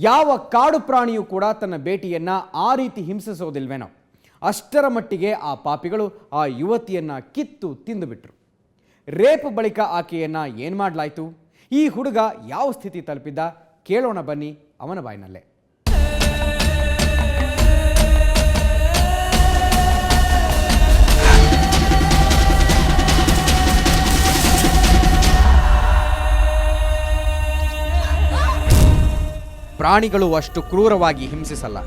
ಯಾವ ಕಾಡು ಪ್ರಾಣಿಯೂ ಕೂಡ ತನ್ನ ಬೇಟೆಯನ್ನು ಆ ರೀತಿ ಹಿಂಸಿಸೋದಿಲ್ವೇನೋ. ಅಷ್ಟರ ಮಟ್ಟಿಗೆ ಆ ಪಾಪಿಗಳು ಆ ಯುವತಿಯನ್ನು ಕಿತ್ತು ತಿಂದುಬಿಟ್ರು. ರೇಪ್ ಬಳಿಕ ಆಕೆಯನ್ನು ಏನು ಮಾಡಲಾಯಿತು? ಈ ಹುಡುಗ ಯಾವ ಸ್ಥಿತಿ ತಲುಪಿದ್ದ? ಕೇಳೋಣ ಬನ್ನಿ ಅವನ ಬಾಯಿನಲ್ಲೇ. ಪ್ರಾಣಿಗಳು ಅಷ್ಟು ಕ್ರೂರವಾಗಿ ಹಿಂಸಿಸಲ್ಲ.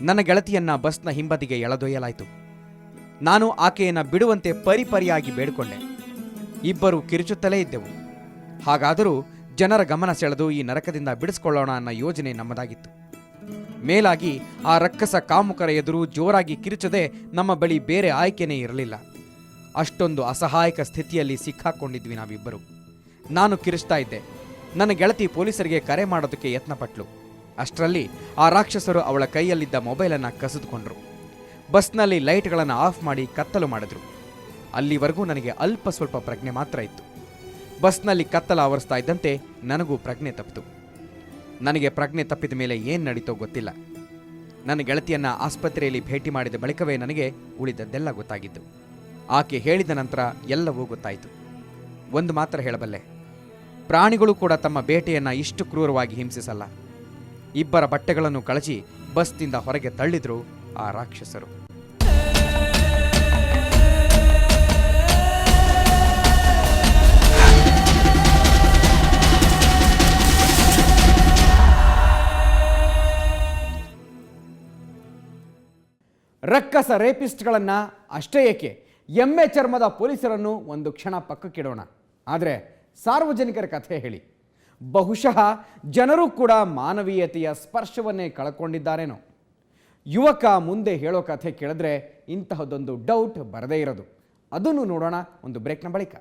ನನ್ನ ಗೆಳತಿಯನ್ನ ಬಸ್ನ ಹಿಂಬದಿಗೆ ಎಳೆದೊಯ್ಯಲಾಯಿತು. ನಾನು ಆಕೆಯನ್ನು ಬಿಡುವಂತೆ ಪರಿಪರಿಯಾಗಿ ಬೇಡಿಕೊಂಡೆ. ಇಬ್ಬರು ಕಿರುಚುತ್ತಲೇ ಇದ್ದೆವು. ಹಾಗಾದರೂ ಜನರ ಗಮನ ಸೆಳೆದು ಈ ನರಕದಿಂದ ಬಿಡಿಸ್ಕೊಳ್ಳೋಣ ಅನ್ನೋ ಯೋಜನೆ ನಮ್ಮದಾಗಿತ್ತು. ಮೇಲಾಗಿ ಆ ರಕ್ಕಸ ಕಾಮುಕರ ಎದುರು ಜೋರಾಗಿ ಕಿರುಚದೆ ನಮ್ಮ ಬಳಿ ಬೇರೆ ಆಯ್ಕೆನೇ ಇರಲಿಲ್ಲ. ಅಷ್ಟೊಂದು ಅಸಹಾಯಕ ಸ್ಥಿತಿಯಲ್ಲಿ ಸಿಕ್ಕಾಕೊಂಡಿದ್ವಿ ನಾವಿಬ್ಬರು. ನಾನು ಕಿರಿಸ್ತಾ ಇದ್ದೆ. ನನ್ನ ಗೆಳತಿ ಪೊಲೀಸರಿಗೆ ಕರೆ ಮಾಡೋದಕ್ಕೆ ಯತ್ನಪಟ್ಲು. ಅಷ್ಟರಲ್ಲಿ ಆ ರಾಕ್ಷಸರು ಅವಳ ಕೈಯಲ್ಲಿದ್ದ ಮೊಬೈಲನ್ನು ಕಸಿದುಕೊಂಡ್ರು. ಬಸ್ನಲ್ಲಿ ಲೈಟ್ಗಳನ್ನು ಆಫ್ ಮಾಡಿ ಕತ್ತಲು ಮಾಡಿದ್ರು. ಅಲ್ಲಿವರೆಗೂ ನನಗೆ ಅಲ್ಪ ಸ್ವಲ್ಪ ಪ್ರಜ್ಞೆ ಮಾತ್ರ ಇತ್ತು. ಬಸ್ನಲ್ಲಿ ಕತ್ತಲ ಆವರಿಸ್ತಾ ಇದ್ದಂತೆ ನನಗೂ ಪ್ರಜ್ಞೆ ತಪ್ಪಿತು. ನನಗೆ ಪ್ರಜ್ಞೆ ತಪ್ಪಿದ ಮೇಲೆ ಏನು ನಡೀತೋ ಗೊತ್ತಿಲ್ಲ. ನನ್ನ ಗೆಳತಿಯನ್ನು ಆಸ್ಪತ್ರೆಯಲ್ಲಿ ಭೇಟಿ ಮಾಡಿದ ಬಳಿಕವೇ ನನಗೆ ಉಳಿದದ್ದೆಲ್ಲ ಗೊತ್ತಾಗಿದ್ದು. ಆಕೆ ಹೇಳಿದ ನಂತರ ಎಲ್ಲವೂ ಗೊತ್ತಾಯಿತು. ಒಂದು ಮಾತ್ರ ಹೇಳಬಲ್ಲೆ, ಪ್ರಾಣಿಗಳು ಕೂಡ ತಮ್ಮ ಬೇಟೆಯನ್ನು ಇಷ್ಟು ಕ್ರೂರವಾಗಿ ಹಿಂಸಿಸಲ್ಲ. ಇಬ್ಬರ ಬಟ್ಟೆಗಳನ್ನು ಕಳಚಿ ಬಸ್ನಿಂದ ಹೊರಗೆ ತಳ್ಳಿದ್ರು ಆ ರಾಕ್ಷಸರು. ರಕ್ಕಸ ರೇಪಿಸ್ಟ್ಗಳನ್ನು ಅಷ್ಟೇ ಏಕೆ, ಎಮ್ಮೆ ಚರ್ಮದ ಪೊಲೀಸರನ್ನು ಒಂದು ಕ್ಷಣ ಪಕ್ಕಕ್ಕಿಡೋಣ. ಆದರೆ ಸಾರ್ವಜನಿಕರ ಕಥೆ ಹೇಳಿ. ಬಹುಶಃ ಜನರು ಕೂಡ ಮಾನವೀಯತೆಯ ಸ್ಪರ್ಶವನ್ನೇ ಕಳ್ಕೊಂಡಿದ್ದಾರೇನೋ. ಯುವಕ ಮುಂದೆ ಹೇಳೋ ಕಥೆ ಕೇಳಿದ್ರೆ ಇಂತಹದ್ದೊಂದು ಡೌಟ್ ಬರದೇ ಇರೋದು. ಅದನ್ನು ನೋಡೋಣ ಒಂದು ಬ್ರೇಕ್ನ ಬಳಿಕ.